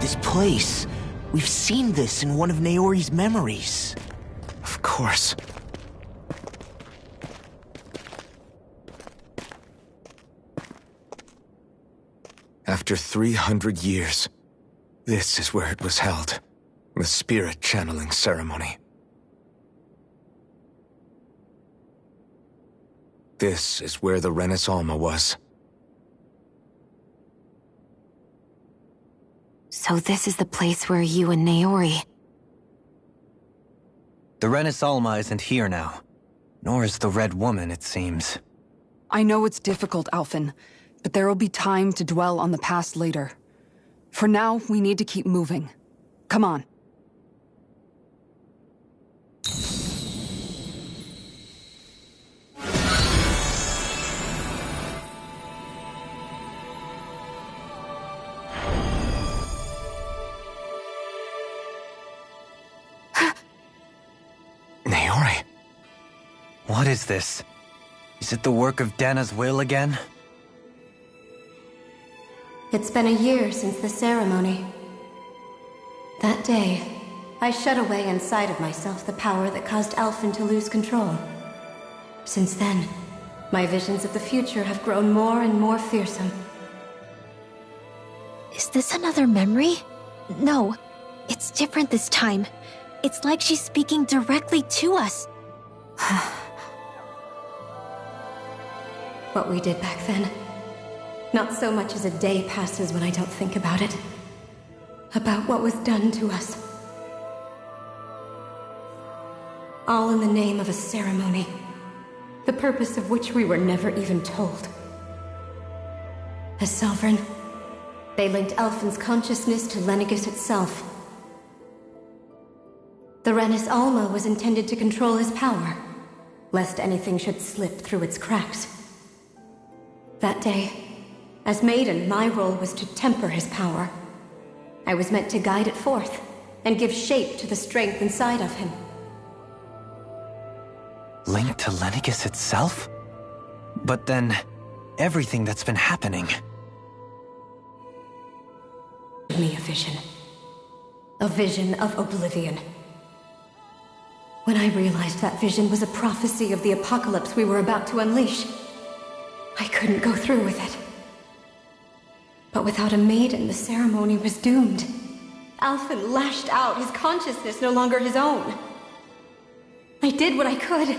This place. We've seen this in one of Naori's memories. Of course. After 300 years, this is where it was held. The spirit channeling ceremony. This is where the Renis Alma was. So this is the place where you and Naori... The Renis Alma isn't here now. Nor is the Red Woman, it seems. I know it's difficult, Alphen, but there will be time to dwell on the past later. For now, we need to keep moving. Come on. Naori. What is this? Is it the work of Dana's will again? It's been a year since the ceremony. That day, I shut away inside of myself the power that caused Alphen to lose control. Since then, my visions of the future have grown more and more fearsome. Is this another memory? No, it's different this time. It's like she's speaking directly to us. What we did back then. Not so much as a day passes when I don't think about it. About what was done to us. All in the name of a ceremony. The purpose of which we were never even told. As Sovereign, they linked Alphen's consciousness to Lenegis itself. The Renis Alma was intended to control his power, lest anything should slip through its cracks. That day, as Maiden, my role was to temper his power. I was meant to guide it forth, and give shape to the strength inside of him. Linked to Lenegis itself? But then, everything that's been happening... Me a vision. A vision of oblivion. When I realized that vision was a prophecy of the apocalypse we were about to unleash, I couldn't go through with it. But without a maiden, the ceremony was doomed. Alphen lashed out, his consciousness no longer his own. I did what I could.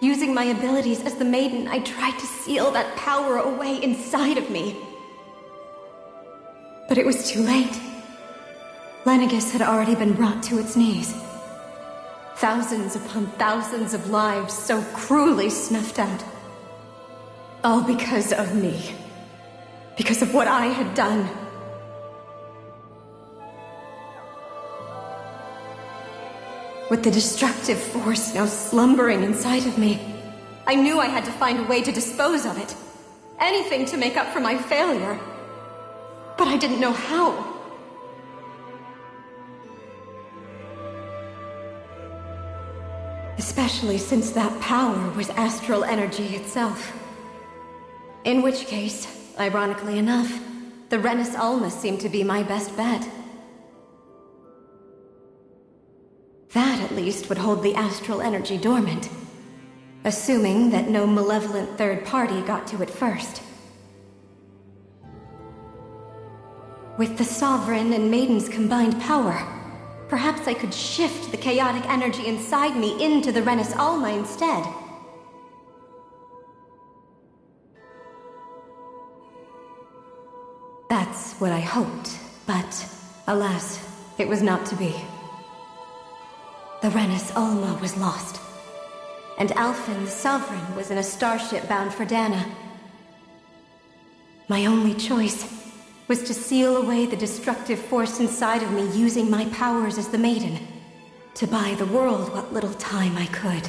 Using my abilities as the maiden, I tried to seal that power away inside of me. But it was too late. Lenegis had already been brought to its knees. Thousands upon thousands of lives so cruelly snuffed out. All because of me. Because of what I had done. With the destructive force now slumbering inside of me, I knew I had to find a way to dispose of it. Anything to make up for my failure. But I didn't know how. Especially since that power was astral energy itself. In which case, ironically enough, the Renis Alma seemed to be my best bet. That, at least, would hold the astral energy dormant. Assuming that no malevolent third party got to it first. With the Sovereign and Maiden's combined power, perhaps I could shift the chaotic energy inside me into the Renis Alma instead. That's what I hoped, but alas, it was not to be. The Renis Alma was lost, and Alphen, the Sovereign, was in a starship bound for Dana. My only choice was to seal away the destructive force inside of me using my powers as the Maiden, to buy the world what little time I could.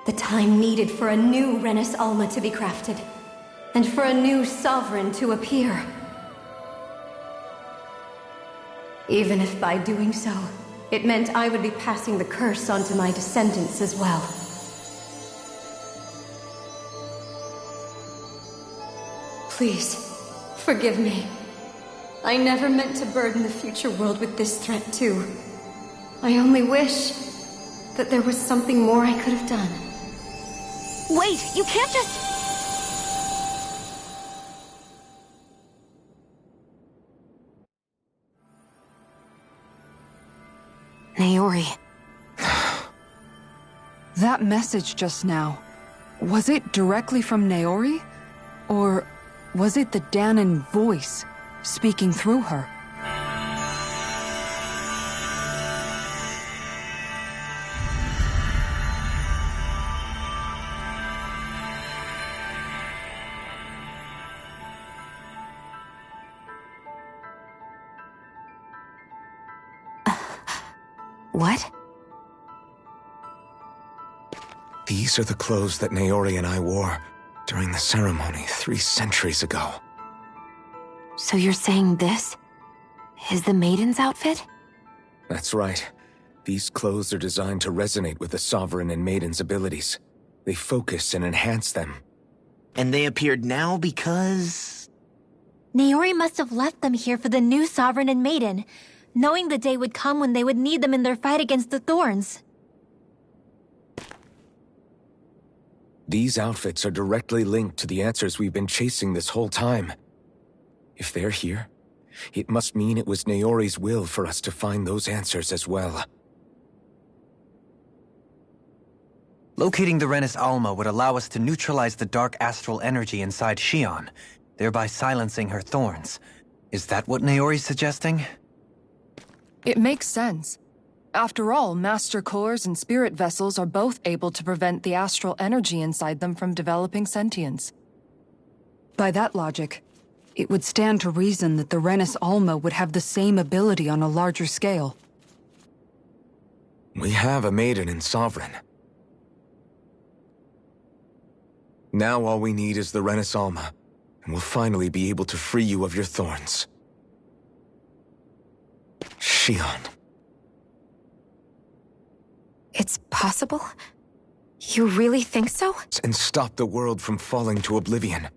The time needed for a new Renis Alma to be crafted, and for a new Sovereign to appear. Even if by doing so, it meant I would be passing the curse on to my descendants as well. Please, forgive me. I never meant to burden the future world with this threat, too. I only wish that there was something more I could have done. Wait, you can't just... Naori. That message just now, was it directly from Naori? Or was it the Danon voice speaking through her? What? These are the clothes that Naori and I wore during the ceremony 3 centuries ago. So you're saying this is the Maiden's outfit? That's right. These clothes are designed to resonate with the Sovereign and Maiden's abilities. They focus and enhance them. And they appeared now because... Naori must have left them here for the new Sovereign and Maiden, knowing the day would come when they would need them in their fight against the Thorns. These outfits are directly linked to the answers we've been chasing this whole time. If they're here, it must mean it was Naori's will for us to find those answers as well. Locating the Renis Alma would allow us to neutralize the dark astral energy inside Xion, thereby silencing her thorns. Is that what Naori's suggesting? It makes sense. After all, Master Cores and Spirit Vessels are both able to prevent the astral energy inside them from developing sentience. By that logic, it would stand to reason that the Renis Alma would have the same ability on a larger scale. We have a Maiden and Sovereign. Now all we need is the Renis Alma, and we'll finally be able to free you of your thorns. Xion. It's possible? You really think so? And stop the world from falling to oblivion.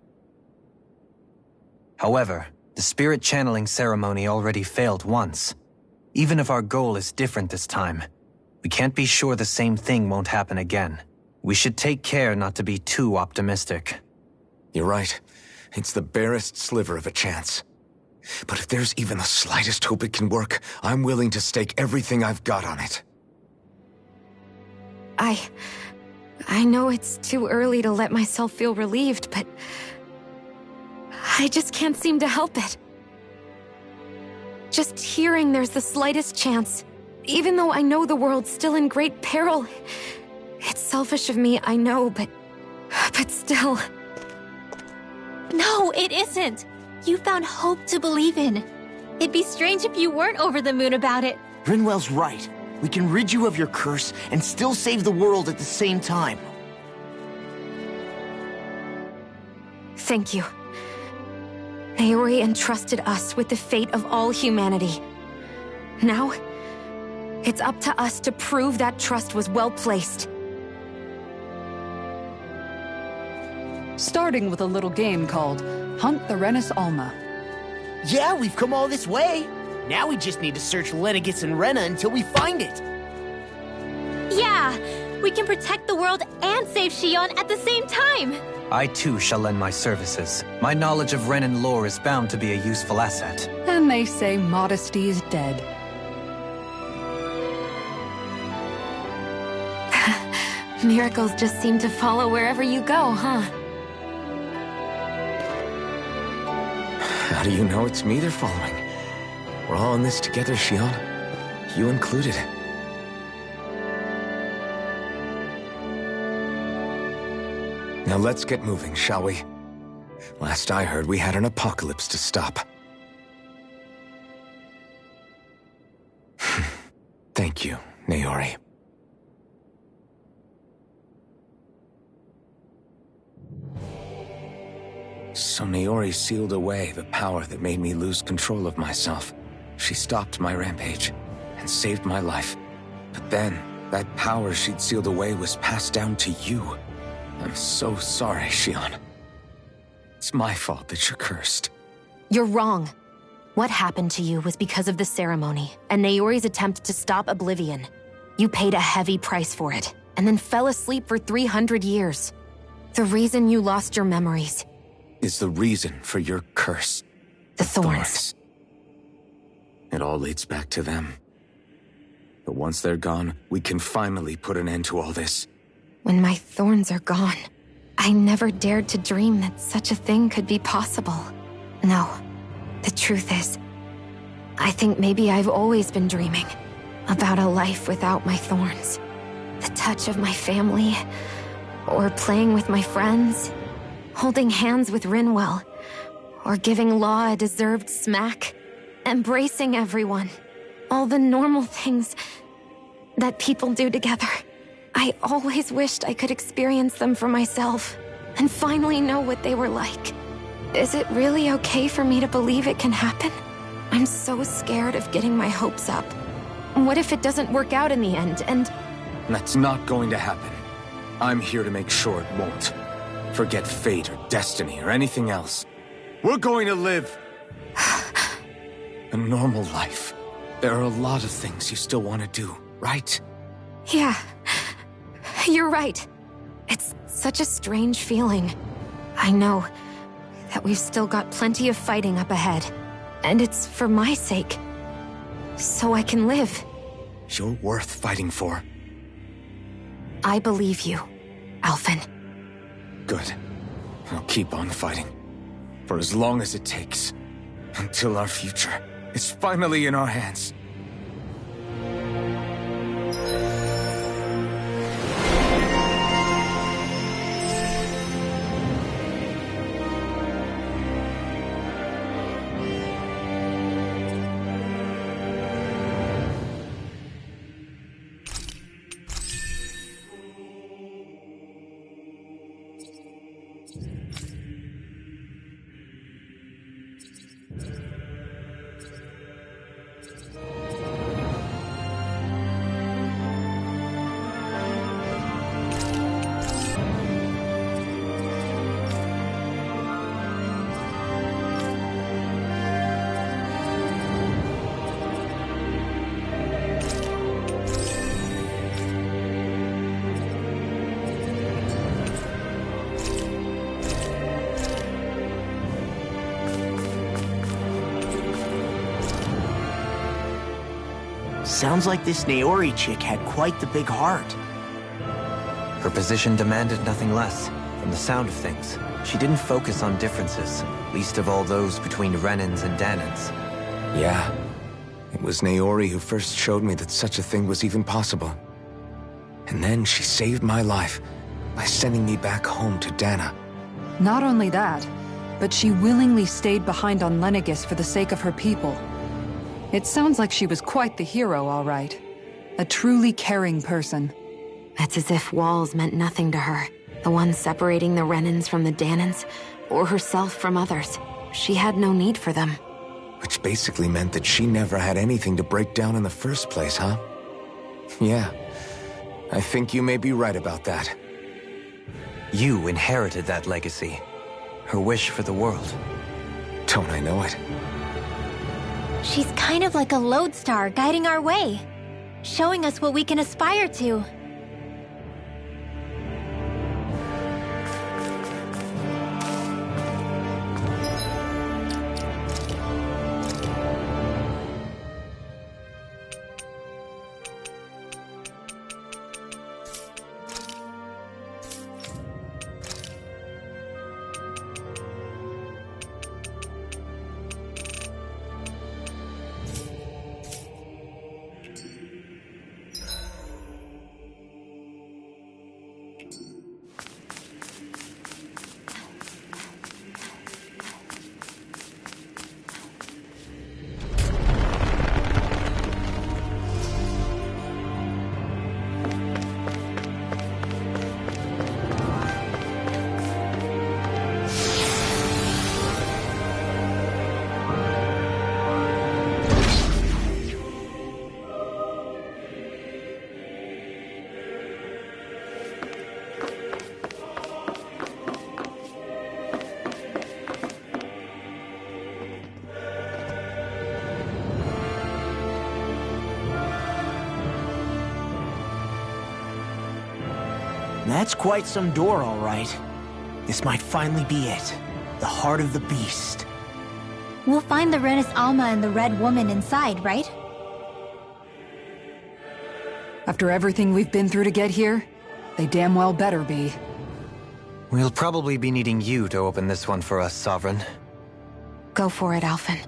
However, the spirit channeling ceremony already failed once. Even if our goal is different this time, we can't be sure the same thing won't happen again. We should take care not to be too optimistic. You're right. It's the barest sliver of a chance. But if there's even the slightest hope it can work, I'm willing to stake everything I've got on it. I know it's too early to let myself feel relieved, but I just can't seem to help it. Just hearing there's the slightest chance, even though I know the world's still in great peril. It's selfish of me, I know, but still. No, it isn't. You found hope to believe in. It'd be strange if you weren't over the moon about it. Rinwell's right. We can rid you of your curse and still save the world at the same time. Thank you. Naori entrusted us with the fate of all humanity. Now, it's up to us to prove that trust was well placed. Starting with a little game called Hunt the Renis Alma. Yeah, we've come all this way. Now we just need to search Lenegis and Rena until we find it. Yeah, we can protect the world and save Xion at the same time. I too shall lend my services. My knowledge of Renan lore is bound to be a useful asset. And they say modesty is dead. Miracles just seem to follow wherever you go, huh? How do you know it's me they're following? We're all in this together, Xion. You included. Now let's get moving, shall we? Last I heard, we had an apocalypse to stop. Thank you, Naori. So Naori sealed away the power that made me lose control of myself. She stopped my rampage and saved my life. But then, that power she'd sealed away was passed down to you. I'm so sorry, Xion. It's my fault that you're cursed. You're wrong. What happened to you was because of the ceremony and Naori's attempt to stop Oblivion. You paid a heavy price for it, and then fell asleep for 300 years. The reason you lost your memories is the reason for your curse. The thorns. It all leads back to them. But once they're gone, we can finally put an end to all this. When my thorns are gone, I never dared to dream that such a thing could be possible. No, the truth is, I think maybe I've always been dreaming about a life without my thorns. The touch of my family, or playing with my friends, holding hands with Rinwell, or giving Law a deserved smack, embracing everyone. All the normal things that people do together. I always wished I could experience them for myself, and finally know what they were like. Is it really okay for me to believe it can happen? I'm so scared of getting my hopes up. What if it doesn't work out in the end, and... That's not going to happen. I'm here to make sure it won't. Forget fate or destiny or anything else. We're going to live a normal life. There are a lot of things you still want to do, right? Yeah, you're right. It's such a strange feeling. I know that we've still got plenty of fighting up ahead, and it's for my sake, so I can live. You're worth fighting for. I believe you, Alphen. Good. I'll keep on fighting. For as long as it takes. Until our future is finally in our hands. Sounds like this Naori chick had quite the big heart. Her position demanded nothing less. From the sound of things, she didn't focus on differences, least of all those between Renans and Danans. Yeah. It was Naori who first showed me that such a thing was even possible. And then she saved my life by sending me back home to Dana. Not only that, but she willingly stayed behind on Lenegis for the sake of her people. It sounds like she was quite the hero, all right. A truly caring person. It's as if walls meant nothing to her. The ones separating the Renans from the Danans, or herself from others. She had no need for them. Which basically meant that she never had anything to break down in the first place, huh? Yeah. I think you may be right about that. You inherited that legacy. Her wish for the world. Don't I know it? She's kind of like a lodestar guiding our way, showing us what we can aspire to. That's quite some door, all right. This might finally be it. The heart of the beast. We'll find the Renis Alma and the Red Woman inside, right? After everything we've been through to get here, they damn well better be. We'll probably be needing you to open this one for us, Sovereign. Go for it, Alphen.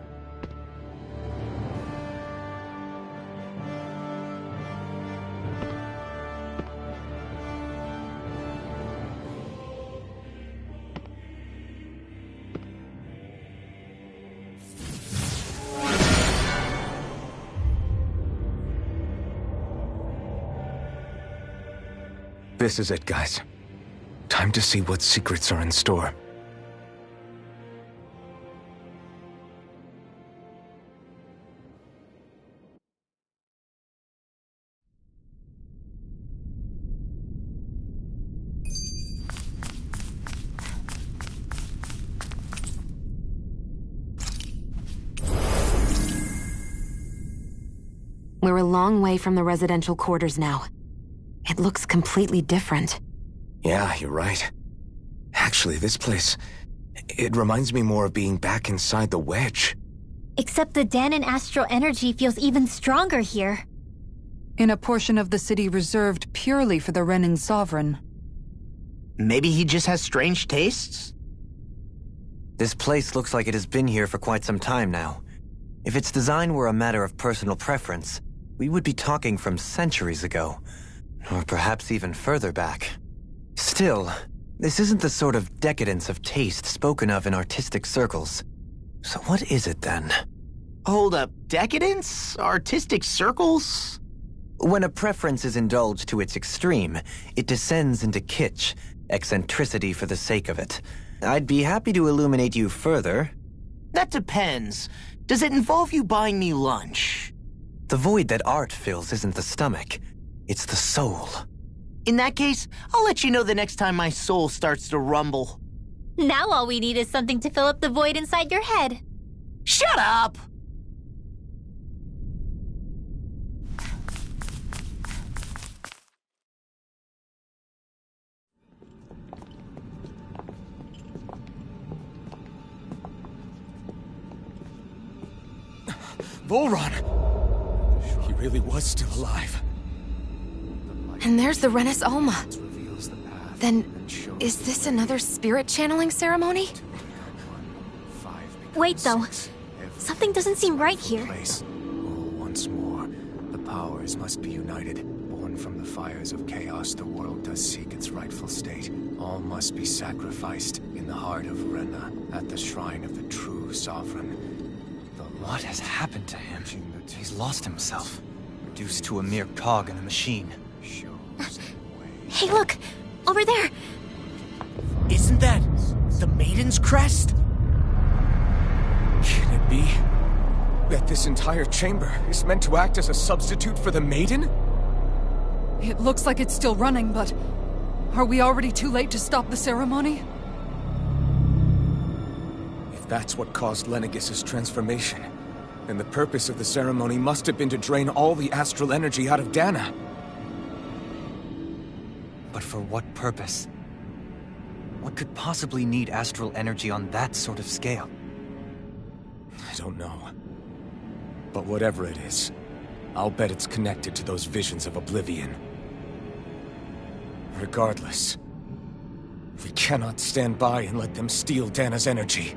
This is it, guys. Time to see what secrets are in store. We're a long way from the residential quarters now. It looks completely different. Yeah, you're right. Actually, this place... it reminds me more of being back inside the Wedge. Except the Danon astral energy feels even stronger here. In a portion of the city reserved purely for the Renin Sovereign. Maybe he just has strange tastes? This place looks like it has been here for quite some time now. If its design were a matter of personal preference, we would be talking from centuries ago. Or perhaps even further back. Still, this isn't the sort of decadence of taste spoken of in artistic circles. So what is it then? Hold up, decadence? Artistic circles? When a preference is indulged to its extreme, it descends into kitsch, eccentricity for the sake of it. I'd be happy to illuminate you further. That depends. Does it involve you buying me lunch? The void that art fills isn't the stomach. It's the soul. In that case, I'll let you know the next time my soul starts to rumble. Now all we need is something to fill up the void inside your head. Shut up! Volron! He really was still alive. And there's the Renis Alma. Then, is this another spirit channeling ceremony? Wait, though. Something doesn't seem right here. Once more, the powers must be united. Born from the fires of chaos, the world does seek its rightful state. All must be sacrificed in the heart of Rena, at the shrine of the true sovereign. What has happened to him? He's lost himself, reduced to a mere cog in the machine. Hey, look! Over there! Isn't that the Maiden's crest? Can it be that this entire chamber is meant to act as a substitute for the Maiden? It looks like it's still running, but... are we already too late to stop the ceremony? If that's what caused Lenegis' transformation, then the purpose of the ceremony must have been to drain all the astral energy out of Dana. But for what purpose? What could possibly need astral energy on that sort of scale? I don't know. But whatever it is, I'll bet it's connected to those visions of oblivion. Regardless, we cannot stand by and let them steal Dana's energy.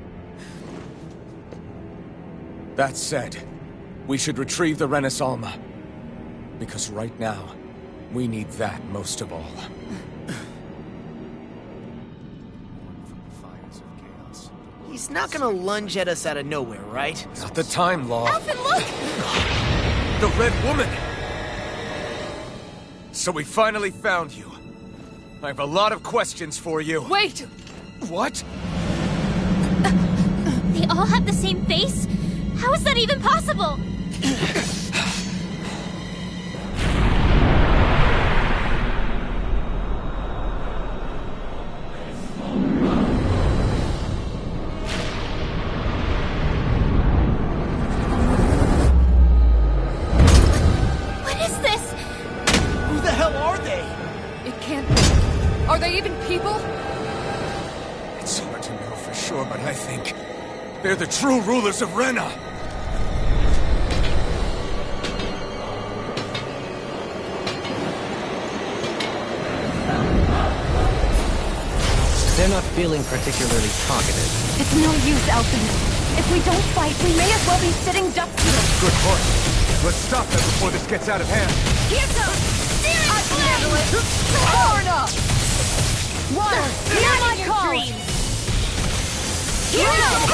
That said, we should retrieve the Renis Alma. Because right now, we need that most of all. He's not gonna lunge at us out of nowhere, right? Not the time, Law. Alphen, look! The Red Woman! So we finally found you. I have a lot of questions for you. Wait! What? They all have the same face? How is that even possible? They're the true rulers of Rena! They're not feeling particularly talkative. It's no use, Alphonse. If we don't fight, we may as well be sitting ducks here. Good point. Let's stop them before this gets out of hand. Here goes! I can handle it! Far enough! Water, hear my call! Here goes!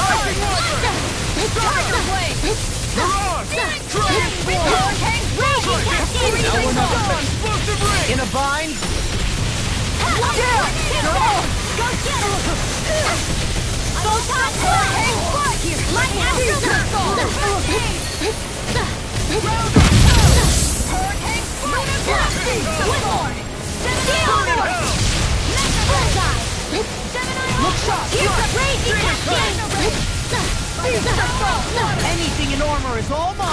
Tiger Blade! Hurricane Raging Explosive ring! In a bind? Go get it! Go top hurricane foot! Here, like Hurricane foot! Blasting! One more! Bullseye! Look shot! Here's a raging cascade! Anything in armor is all mine!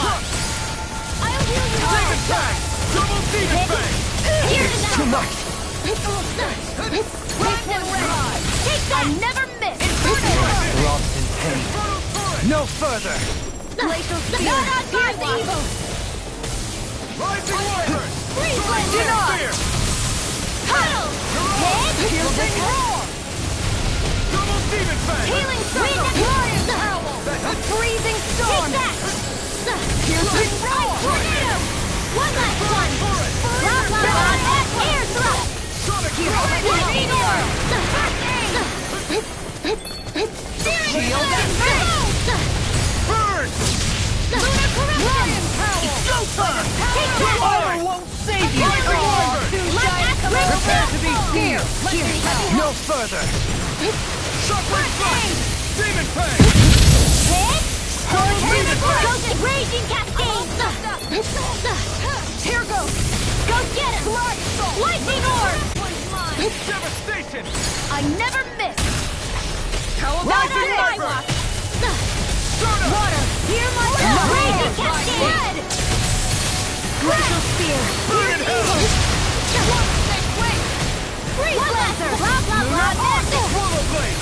I'll heal you Take all! attack! Double demon bang! Here's Too much! I never miss! Lost in pain. No further! Glacial Spear! Not on my evil! Rising Wyvern! Freeze Sonic Spear! Spear! Huddle! Head! Piercing roar! Double demon bang! Healing circle! Lion howl! Freezing storm! Take that! Piercing roar! Tornado! One last one! Blah, blah, blah! Air thrust! Sonic Lightning orb! Shield and Burn! Lunar corruption! Lion Howl! Go time! Take that! Armor won't save you! Rising Wyvern! Let activate Prepare to be Here! speared! No further! Shockwave blast! Demon fang! Head! Demon fang! Ghost raging cascade! Here goes! Go get him! Lightning orb! Devastation! I never miss! How about Not on this? my watch! Water! Hear my call! Raging cascade! Glacial Spear! Burn in hell! Freeze laser! Blah, blah, blah! Massive! Portal blade!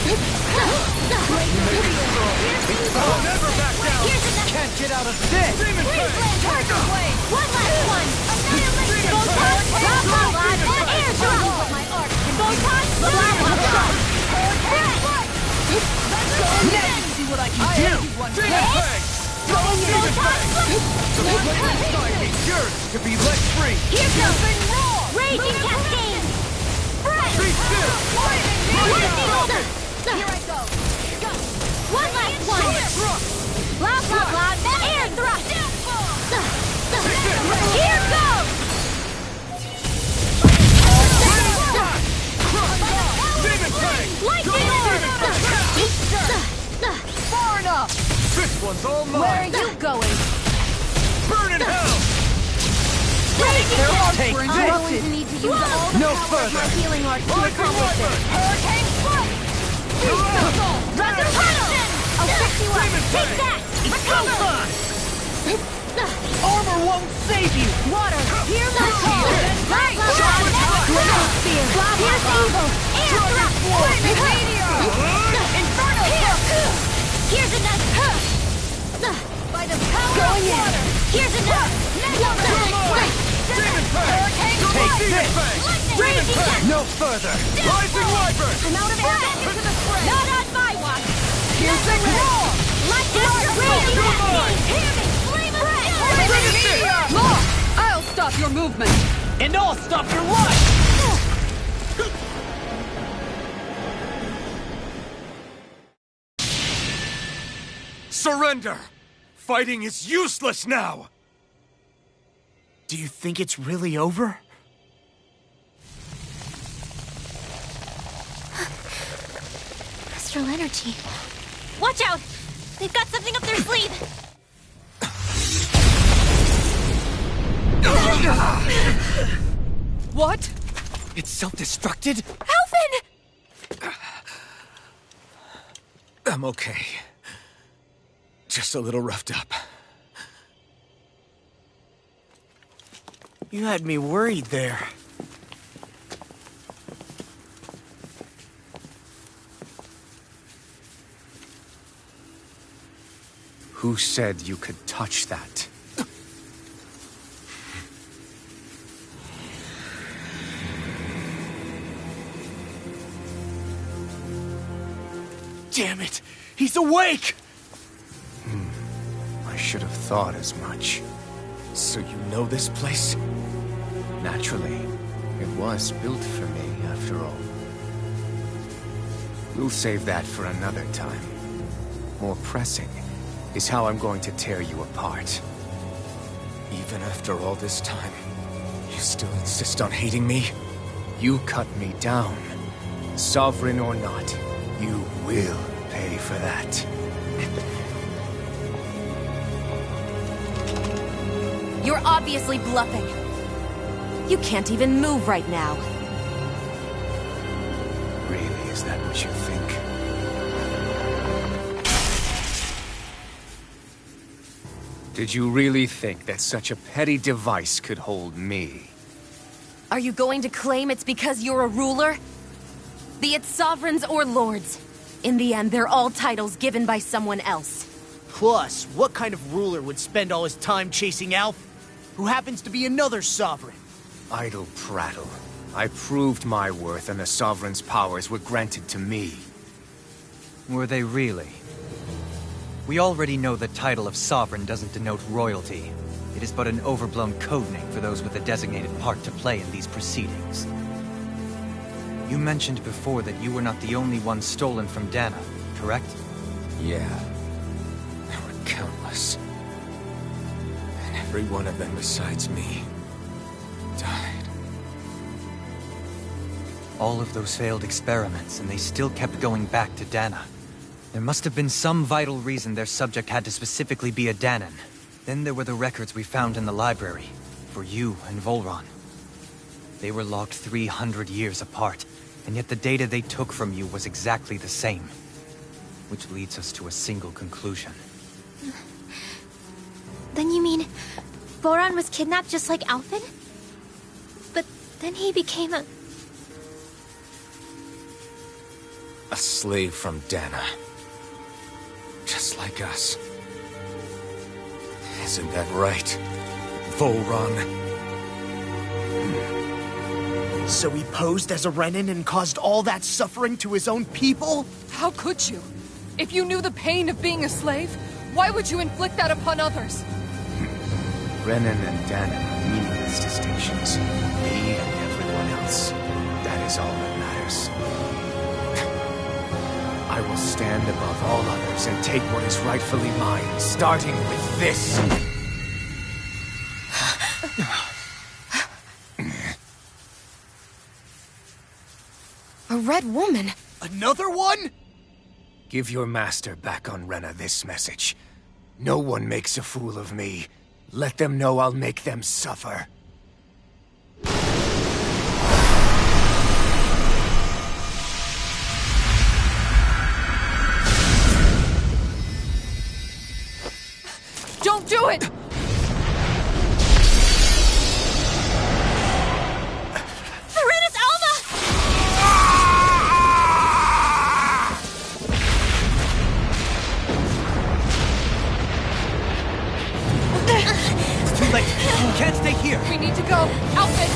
I'll never back down! Here's another! Can't get out of this! Demon Freeze fang! laser! One last one! Demon Photon! fang! Blah, blah, blah! Air drop! Photon! Blah, blah, blah! Now you see what I can do! Demon fang! Double demon fang! Inside me yearns to be let free! Here goes! Raging cascade! Be still! Here I go! One last one! Sonic thrust! Blah, blah, blah! Air thrust! Here goes! Demon fang! Lightning orb! Far enough! This one's all Where are mine! you going? Burn in hell! Take I'm this! going to need to use all the No power of my further. healing arts to Rising accomplish Wyvern! it. Hurricane foot! Resurrection! I'll fix you up. Demon Take fang! that! Recover! Armor won't save you! Water! Hear my call! Blah, blah, blah! Glacial Spear! Blah, blah, blah! Air thrust! Meteor! Inferno! Here's another! By the power Going of in! water! Here's another! Demon fang! Double demon fang! Raging cat! No further! Rising Wyvern! I'm out of air! Into the fray! Not on my watch! Piercing roar! Like that! Raging cat! Hear me! Flame of death! Look! I'll stop your movement! And I'll stop your life! Surrender! Fighting is useless now! Do you think it's really over? Astral energy. Watch out! They've got something up their sleeve! What? It's self-destructed? Alvin! I'm okay. Just a little roughed up. You had me worried there. Who said you could touch that? Damn it! He's awake! I should have thought as much. So you know this place? Naturally. It was built for me, after all. We'll save that for another time. More pressing is how I'm going to tear you apart. Even after all this time, you still insist on hating me? You cut me down. Sovereign or not, you will pay for that. You're obviously bluffing. You can't even move right now. Really, is that what you think? Did you really think that such a petty device could hold me? Are you going to claim it's because you're a ruler? Be it sovereigns or lords. In the end, they're all titles given by someone else. Plus, what kind of ruler would spend all his time chasing Alf, who happens to be another sovereign? Idle prattle. I proved my worth and the Sovereign's powers were granted to me. Were they really? We already know the title of Sovereign doesn't denote royalty. It is but an overblown codename for those with a designated part to play in these proceedings. You mentioned before that you were not the only one stolen from Dana, correct? Yeah. There were countless. And every one of them besides me died. All of those failed experiments, and they still kept going back to Dana. There must have been some vital reason their subject had to specifically be a Danan. Then there were the records we found in the library, for you and Volron. They were logged 300 years apart, and yet the data they took from you was exactly the same. Which leads us to a single conclusion. Then you mean Voron was kidnapped just like Alphen? But then he became a slave from Dana. Just like us. Isn't that right, Volron? So he posed as a Renin and caused all that suffering to his own people? How could you? If you knew the pain of being a slave, why would you inflict that upon others? Renin and Danan are meaningless distinctions. Me and everyone else. That is all that matters. I will stand above all others and take what is rightfully mine, starting with this. A red woman? Another one? Give your master back on Renna this message. No one makes a fool of me. Let them know I'll make them suffer. Don't do it! Serenus Alva! Too late! We can't stay here! We need to go! Alphen!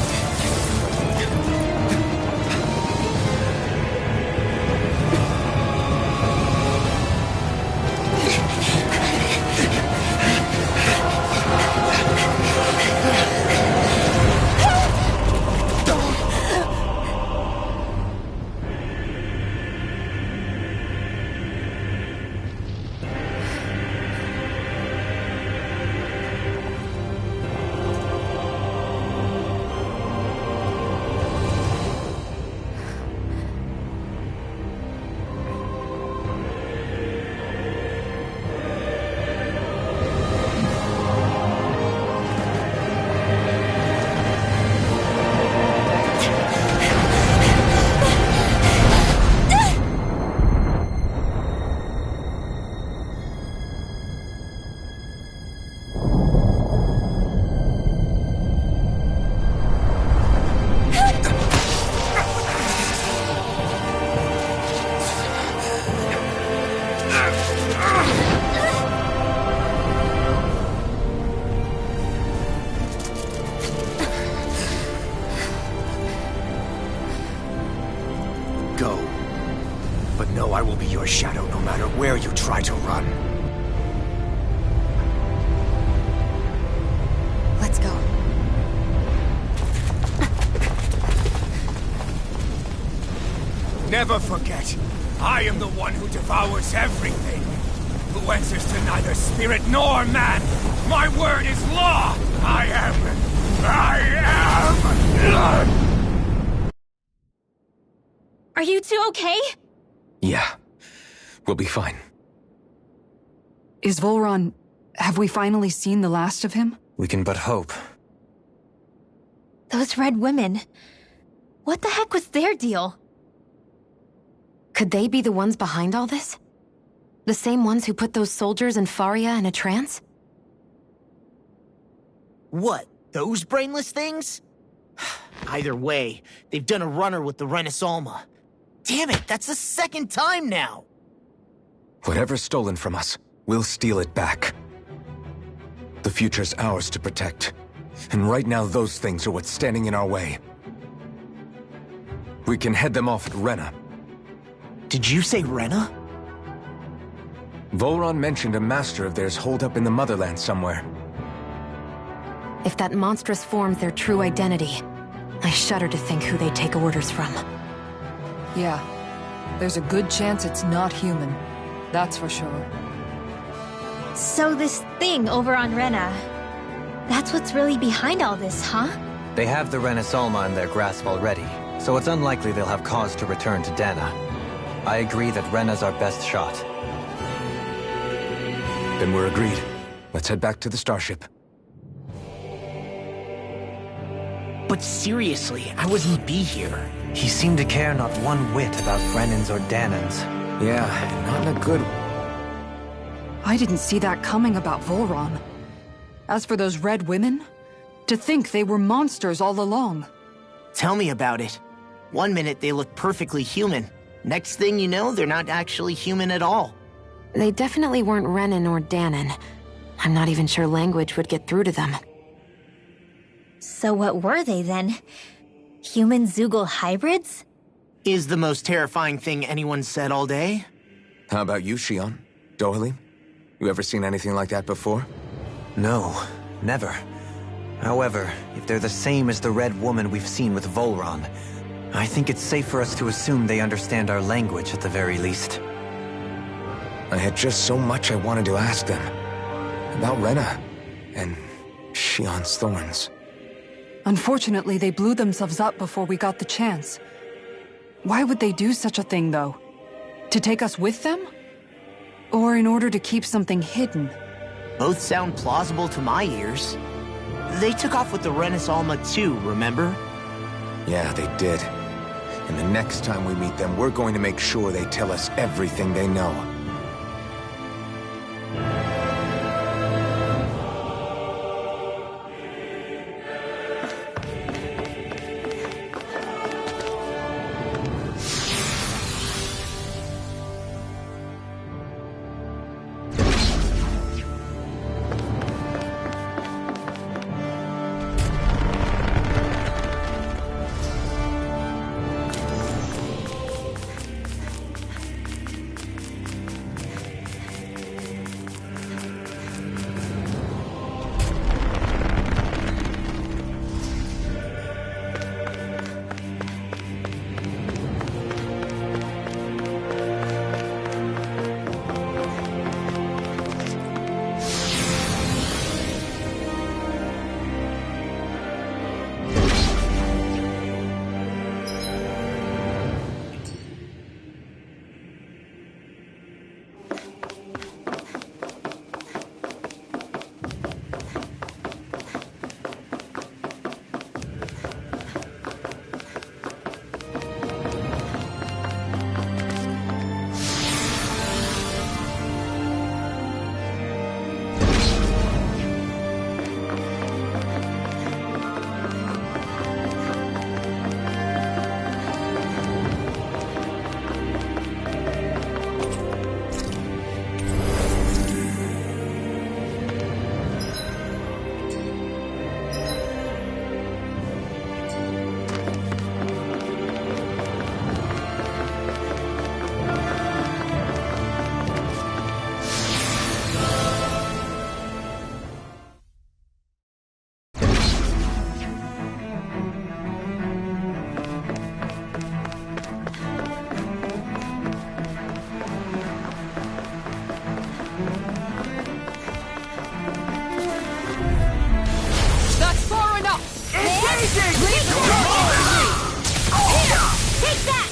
Never forget, I am the one who devours everything. Who answers to neither spirit nor man. My word is law! I am... Are you two okay? Yeah. We'll be fine. Is Volron... have we finally seen the last of him? We can but hope. Those red women. What the heck was their deal? Could they be the ones behind all this? The same ones who put those soldiers and Faria in a trance? What, those brainless things? Either way, they've done a runner with the Renaissalma. Damn it, that's the second time now! Whatever's stolen from us, we'll steal it back. The future's ours to protect. And right now those things are what's standing in our way. We can head them off at Rena. Did you say Rena? Volron mentioned a master of theirs holed up in the motherland somewhere. If that monstrous form's their true identity, I shudder to think who they take orders from. Yeah. There's a good chance it's not human. That's for sure. So this thing over on Rena... that's what's really behind all this, huh? They have the Renaissalma in their grasp already, so it's unlikely they'll have cause to return to Dana. I agree that Rena's our best shot. Then we're agreed. Let's head back to the starship. But seriously, I wouldn't be here. He seemed to care not one whit about Brennan's or Danan's. Yeah, not in a good... I didn't see that coming about Volron. As for those red women, to think they were monsters all along. Tell me about it. One minute they look perfectly human. Next thing you know, they're not actually human at all. They definitely weren't Renan or Danan. I'm not even sure language would get through to them. So what were they then? Human Zoogle hybrids? Is the most terrifying thing anyone said all day. How about you, Shion? Doherty? You ever seen anything like that before? No, never. However, if they're the same as the red woman we've seen with Volron, I think it's safe for us to assume they understand our language at the very least. I had just so much I wanted to ask them. About Rena, and Shion's thorns. Unfortunately, they blew themselves up before we got the chance. Why would they do such a thing, though? To take us with them? Or in order to keep something hidden? Both sound plausible to my ears. They took off with the Renaissalma too, remember? Yeah, they did. And the next time we meet them, we're going to make sure they tell us everything they know. Take that!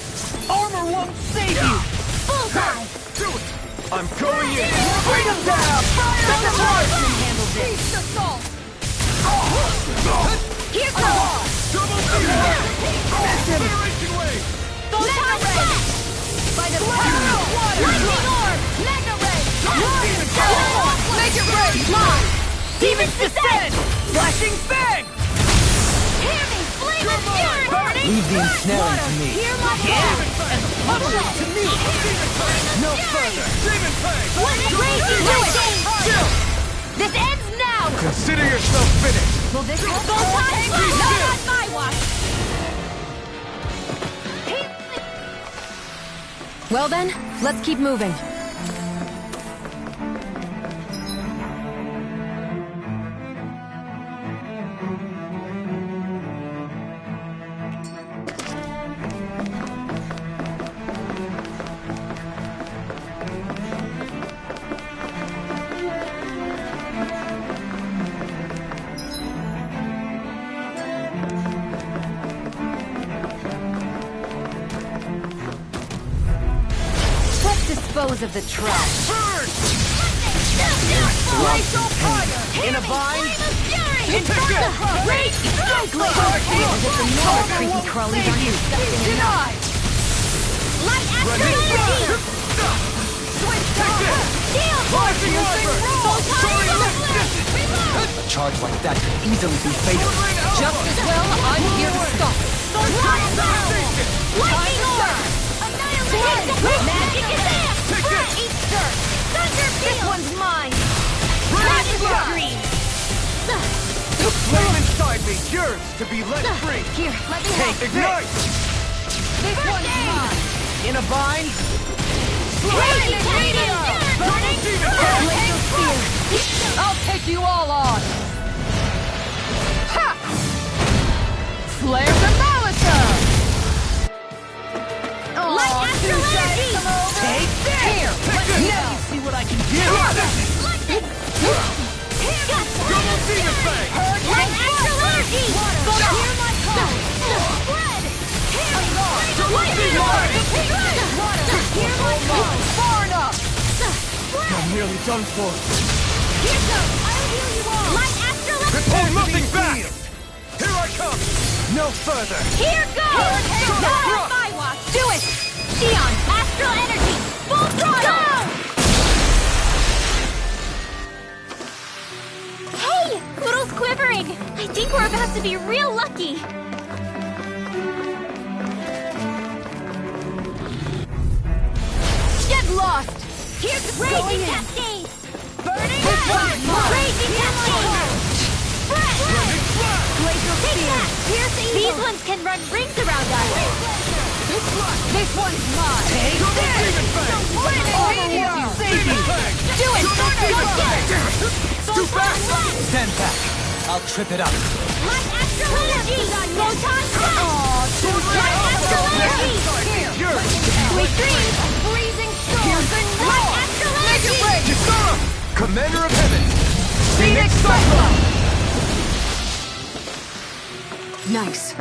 Armor won't save you! Bullseye! I'm going in! Bring him down! The swordsman handled this! Beast assault! Here goes! Acceleration wave! Photon flash! By the power of water! Lightning orb! Mega ray! Make it rain! Live! Demon's descent! Flashing fang! Hear me! Flame and fury! Burning! Leave the ensnaring to me. Hear my call! And pummel it to me! No further! Demon fang! Raging Hurricane! This ends now! Consider yourself finished! Will this Photon flash? Not on my watch! Well then, let's keep moving. Dispose of the trash. In a vine? Rage! Creepy crawlies aren't disgusting enough. Light after energy! Steel force! A charge like that could easily be fatal. Just as well, I'm here to stop it. Lightning orb! Magic is it! Easter! Thunder This one's mine. Dragon Scream! The flame inside me yearns to be let free! Here, let me Take ignite! This one's mine. In a vine? Raging Tornado! Burning Laser spear. I'll take you all on. Ha! Flare demolition! Light astral energy! Take this! Here, let me Now you see what I can do! Double demon fang! Light astral energy! Hear my call! Spread! Lightning orb! Hear my call! far enough. I'm nearly done for. Here goes! I'll heal you all! Light astral energy! Hold nothing back! Here I come! No further! Here goes! Not on my watch! Do it! Sion, astral energy! Full throttle! Hey! Poodle's quivering! I think we're about to be real lucky! Get lost. Here's Raging Cascade! Burning Raging Cascade! Spread! Glacial Take spear. that! Pierce evil! These ones can run rings around us! This one's mine. Take this! Meteor. Do it! Too fast! Stand back. I'll trip it up. Light astral energy! Photon flash! Light astral energy! Sweet dreams! Freezing storms and Light roar. astral Make it energy! rain. Gisara! Commander of Heaven! Phoenix Cyclone. Nice.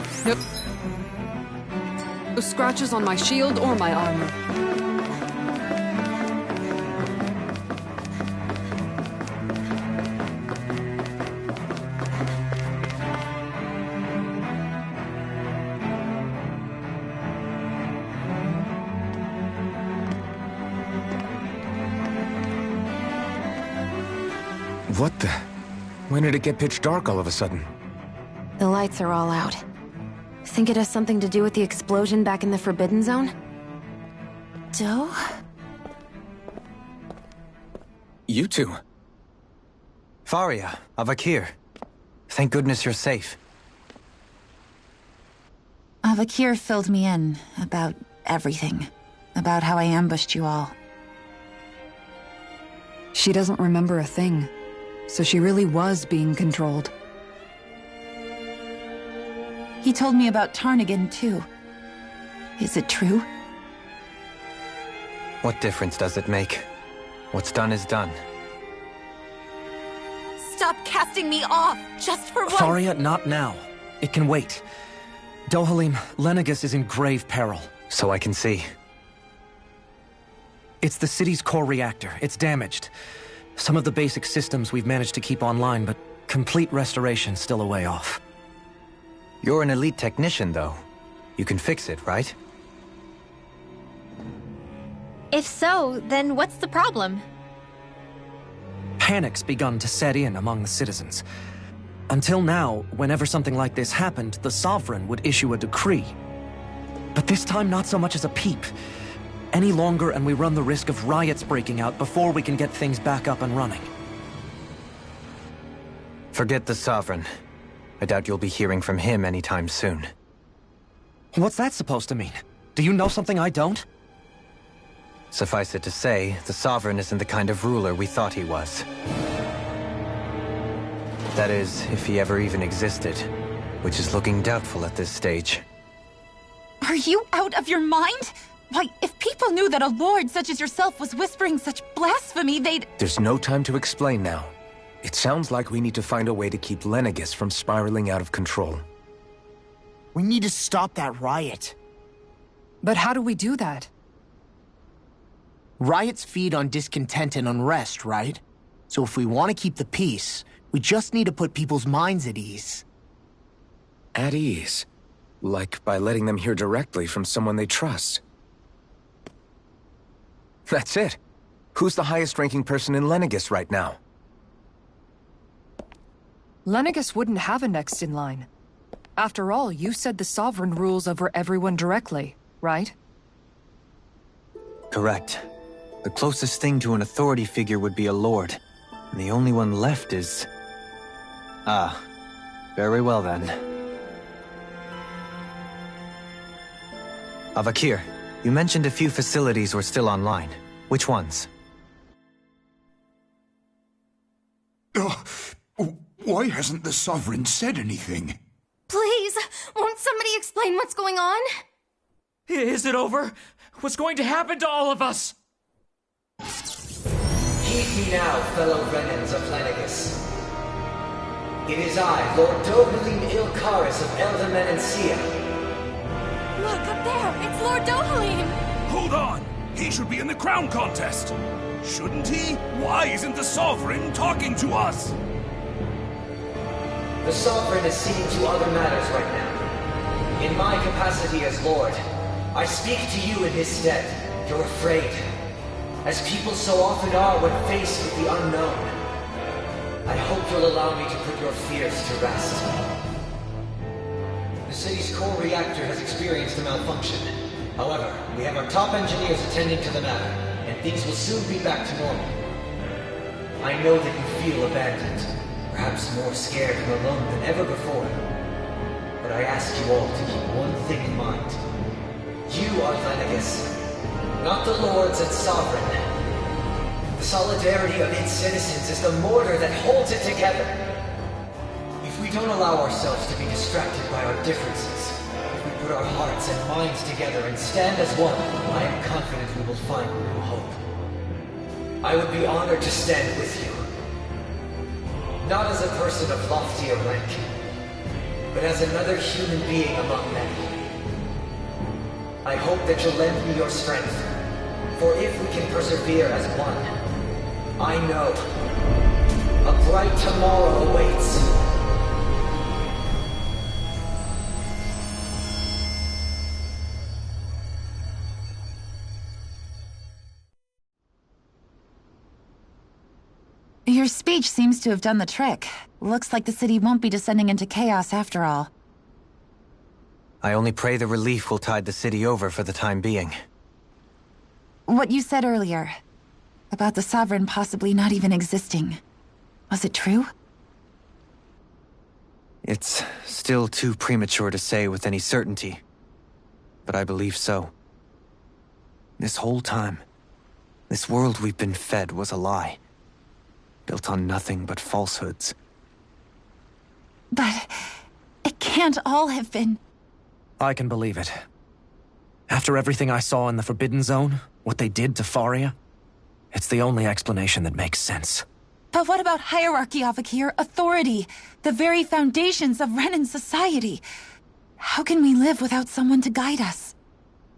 No scratches on my shield or my armor. What the? When did it get pitch dark all of a sudden? The lights are all out. Think it has something to do with the explosion back in the Forbidden Zone? Doe? You two. Faria, Avakir. Thank goodness you're safe. Avakir filled me in about everything. About how I ambushed you all. She doesn't remember a thing, so she really was being controlled. He told me about Tarnigan, too. Is it true? What difference does it make? What's done is done. Stop casting me off, just for once! Faria, not now. It can wait. Dohalim, Lenegis is in grave peril. So I can see. It's the city's core reactor. It's damaged. Some of the basic systems we've managed to keep online, but complete restoration's still a way off. You're an elite technician, though. You can fix it, right? If so, then what's the problem? Panic's begun to set in among the citizens. Until now, whenever something like this happened, the Sovereign would issue a decree. But this time, not so much as a peep. Any longer, and we run the risk of riots breaking out before we can get things back up and running. Forget the Sovereign. I doubt you'll be hearing from him anytime soon. What's that supposed to mean? Do you know something I don't? Suffice it to say, the Sovereign isn't the kind of ruler we thought he was. That is, if he ever even existed, which is looking doubtful at this stage. Are you out of your mind? Why, if people knew that a lord such as yourself was whispering such blasphemy, they'd... There's no time to explain now. It sounds like we need to find a way to keep Lenegis from spiraling out of control. We need to stop that riot. But how do we do that? Riots feed on discontent and unrest, right? So if we want to keep the peace, we just need to put people's minds at ease. At ease? Like by letting them hear directly from someone they trust. That's it. Who's the highest-ranking person in Lenegis right now? Lenegis wouldn't have a next in line. After all, you said the Sovereign rules over everyone directly, right? Correct. The closest thing to an authority figure would be a lord. And the only one left is... Ah. Very well then. Avakir, you mentioned a few facilities were still online. Which ones? Why hasn't the Sovereign said anything? Please, won't somebody explain what's going on? Is it over? What's going to happen to all of us? Heed me now, fellow Renans of Lenegis. It is I, Lord Dohalim Ilkaris of Eldaman and Sia. Look, up there! It's Lord Dohalim! Hold on! He should be in the crown contest! Shouldn't he? Why isn't the Sovereign talking to us? The Sovereign is seeing to other matters right now. In my capacity as Lord, I speak to you in his stead. You're afraid. As people so often are when faced with the unknown. I hope you'll allow me to put your fears to rest. The city's core reactor has experienced a malfunction. However, we have our top engineers attending to the matter, and things will soon be back to normal. I know that you feel abandoned, perhaps more scared and alone than ever before. But I ask you all to keep one thing in mind. You are Lenegis, not the Lords and Sovereign. The solidarity of its citizens is the mortar that holds it together. If we don't allow ourselves to be distracted by our differences, if we put our hearts and minds together and stand as one, I am confident we will find new hope. I would be honored to stand with you. Not as a person of loftier rank, but as another human being among many. I hope that you'll lend me your strength, for if we can persevere as one, I know a bright tomorrow awaits. Your speech seems to have done the trick. Looks like the city won't be descending into chaos after all. I only pray the relief will tide the city over for the time being. What you said earlier, about the Sovereign possibly not even existing, was it true? It's still too premature to say with any certainty, but I believe so. This whole time, this world we've been fed was a lie, built on nothing but falsehoods. But it can't all have been... I can believe it. After everything I saw in the Forbidden Zone, what they did to Faria, it's the only explanation that makes sense. But what about hierarchy, Avakir? Authority? The very foundations of Renan society? How can we live without someone to guide us?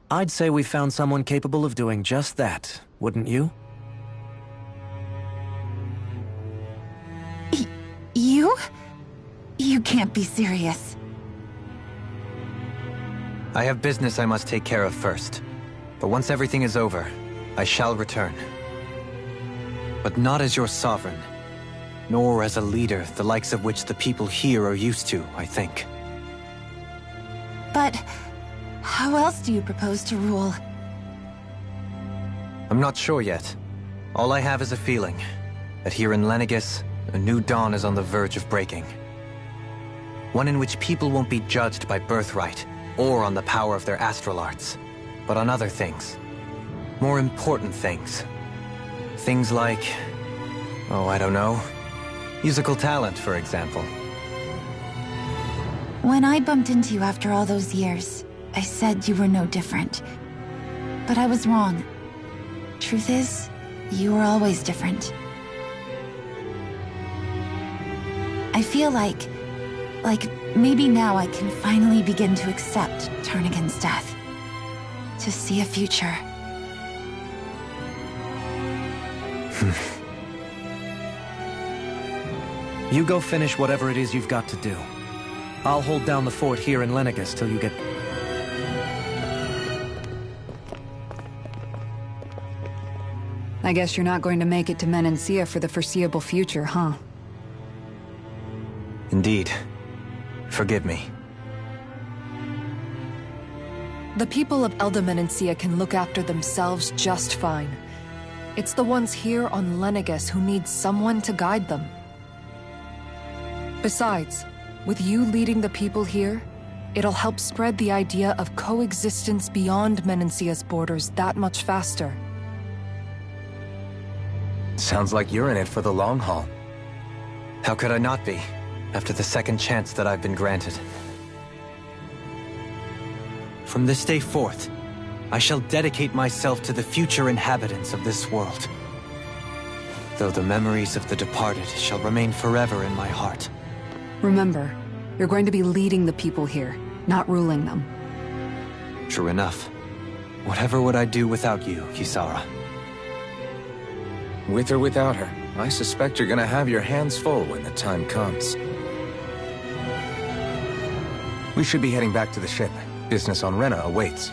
I'd say we found someone capable of doing just that, wouldn't you? You? You can't be serious. I have business I must take care of first. But once everything is over, I shall return. But not as your sovereign, nor as a leader the likes of which the people here are used to, I think. But how else do you propose to rule? I'm not sure yet. All I have is a feeling that here in Lenegis, a new dawn is on the verge of breaking. One in which people won't be judged by birthright or on the power of their astral arts, but on other things. More important things. Things like, oh, I don't know, musical talent, for example. When I bumped into you after all those years, I said you were no different. But I was wrong. Truth is, you were always different. I feel like maybe now I can finally begin to accept Tarnigan's death. To see a future. You go finish whatever it is you've got to do. I'll hold down the fort here in Lenegis till you get... I guess you're not going to make it to Menancia for the foreseeable future, huh? Indeed. Forgive me. The people of Elda Menancia can look after themselves just fine. It's the ones here on Lenegis who need someone to guide them. Besides, with you leading the people here, it'll help spread the idea of coexistence beyond Menancia's borders that much faster. Sounds like you're in it for the long haul. How could I not be, after the second chance that I've been granted? From this day forth, I shall dedicate myself to the future inhabitants of this world. Though the memories of the departed shall remain forever in my heart. Remember, you're going to be leading the people here, not ruling them. True enough. Whatever would I do without you, Kisara? With or without her, I suspect you're gonna have your hands full when the time comes. We should be heading back to the ship. Business on Rena awaits.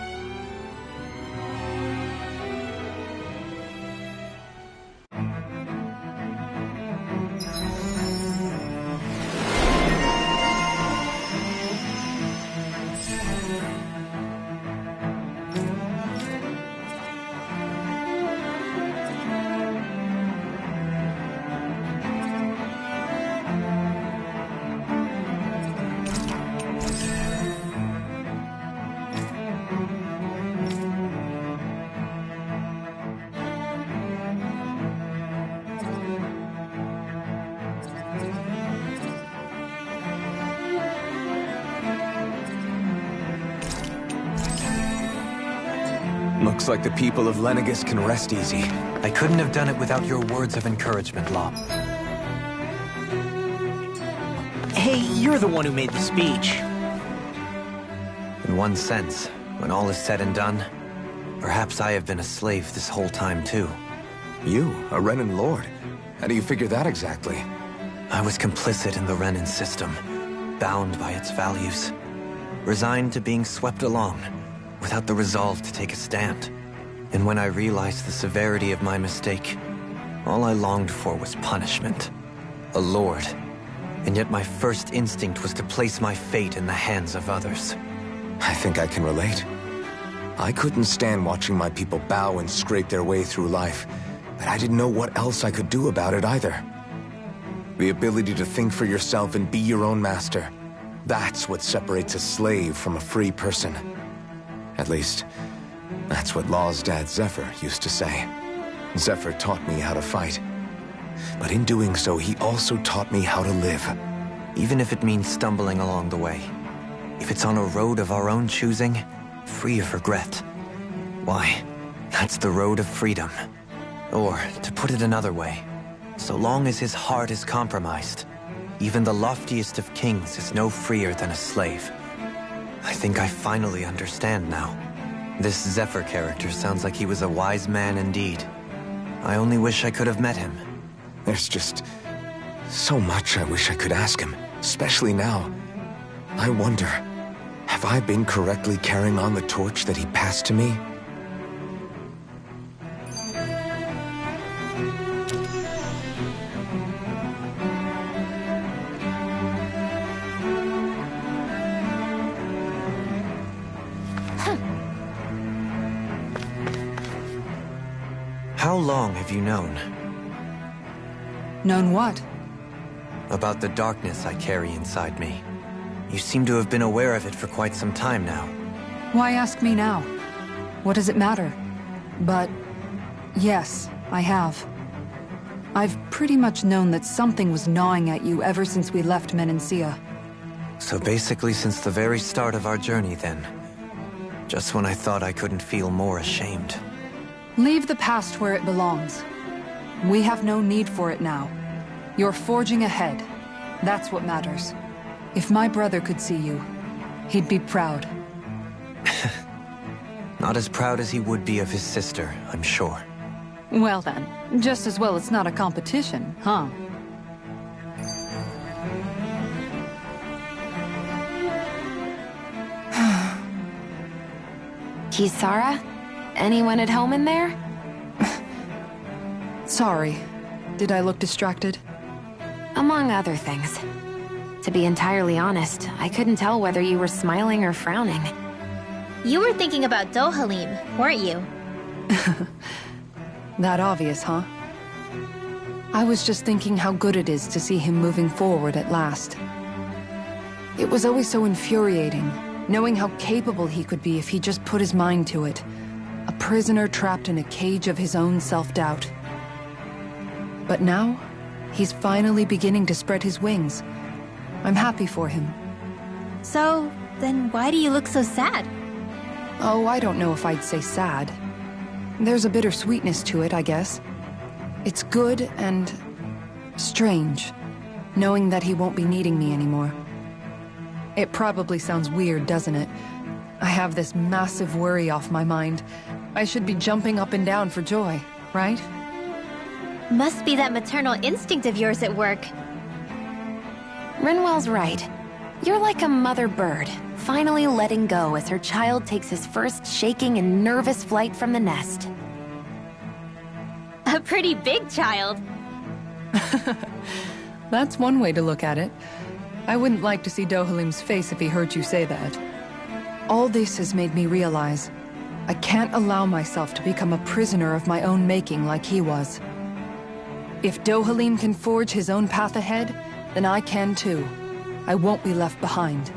Looks like the people of Lenegis can rest easy. I couldn't have done it without your words of encouragement, Law. Hey, you're the one who made the speech. In one sense, when all is said and done, perhaps I have been a slave this whole time too. You, a Renan Lord? How do you figure that exactly? I was complicit in the Renan system, bound by its values, resigned to being swept along, without the resolve to take a stand. And when I realized the severity of my mistake, all I longed for was punishment. A lord. And yet my first instinct was to place my fate in the hands of others. I think I can relate. I couldn't stand watching my people bow and scrape their way through life, but I didn't know what else I could do about it either. The ability to think for yourself and be your own master, that's what separates a slave from a free person. At least, that's what Law's dad Zephyr used to say. Zephyr taught me how to fight. But in doing so, he also taught me how to live. Even if it means stumbling along the way. If it's on a road of our own choosing, free of regret. Why, that's the road of freedom. Or, to put it another way, So long as his heart is compromised, even the loftiest of kings is no freer than a slave. I think I finally understand now. This Zephyr character sounds like he was a wise man indeed. I only wish I could have met him. There's just so much I wish I could ask him, especially now. I wonder, have I been correctly carrying on the torch that he passed to me? How long have you known? Known what? About the darkness I carry inside me. You seem to have been aware of it for quite some time now. Why ask me now? What does it matter? But yes, I have. I've pretty much known that something was gnawing at you ever since we left Menancia. So basically since the very start of our journey then. Just when I thought I couldn't feel more ashamed. Leave the past where it belongs. We have no need for it now. You're forging ahead. That's what matters. If my brother could see you, he'd be proud. Not as proud as he would be of his sister, I'm sure. Well then, just as well it's not a competition, huh? Kisara? Anyone at home in there? Sorry. Did I look distracted? Among other things. To be entirely honest, I couldn't tell whether you were smiling or frowning. You were thinking about Dohalim, weren't you? That obvious, huh? I was just thinking how good it is to see him moving forward at last. It was always so infuriating, knowing how capable he could be if he just put his mind to it. A prisoner trapped in a cage of his own self-doubt. But now, he's finally beginning to spread his wings. I'm happy for him. So, then why do you look so sad? Oh, I don't know if I'd say sad. There's a bittersweetness to it, I guess. It's good and strange, knowing that he won't be needing me anymore. It probably sounds weird, doesn't it? I have this massive worry off my mind. I should be jumping up and down for joy, right? Must be that maternal instinct of yours at work. Rinwell's right. You're like a mother bird, finally letting go as her child takes his first shaking and nervous flight from the nest. A pretty big child. That's one way to look at it. I wouldn't like to see Dohalim's face if he heard you say that. All this has made me realize I can't allow myself to become a prisoner of my own making like he was. If Dohalim can forge his own path ahead, then I can too. I won't be left behind.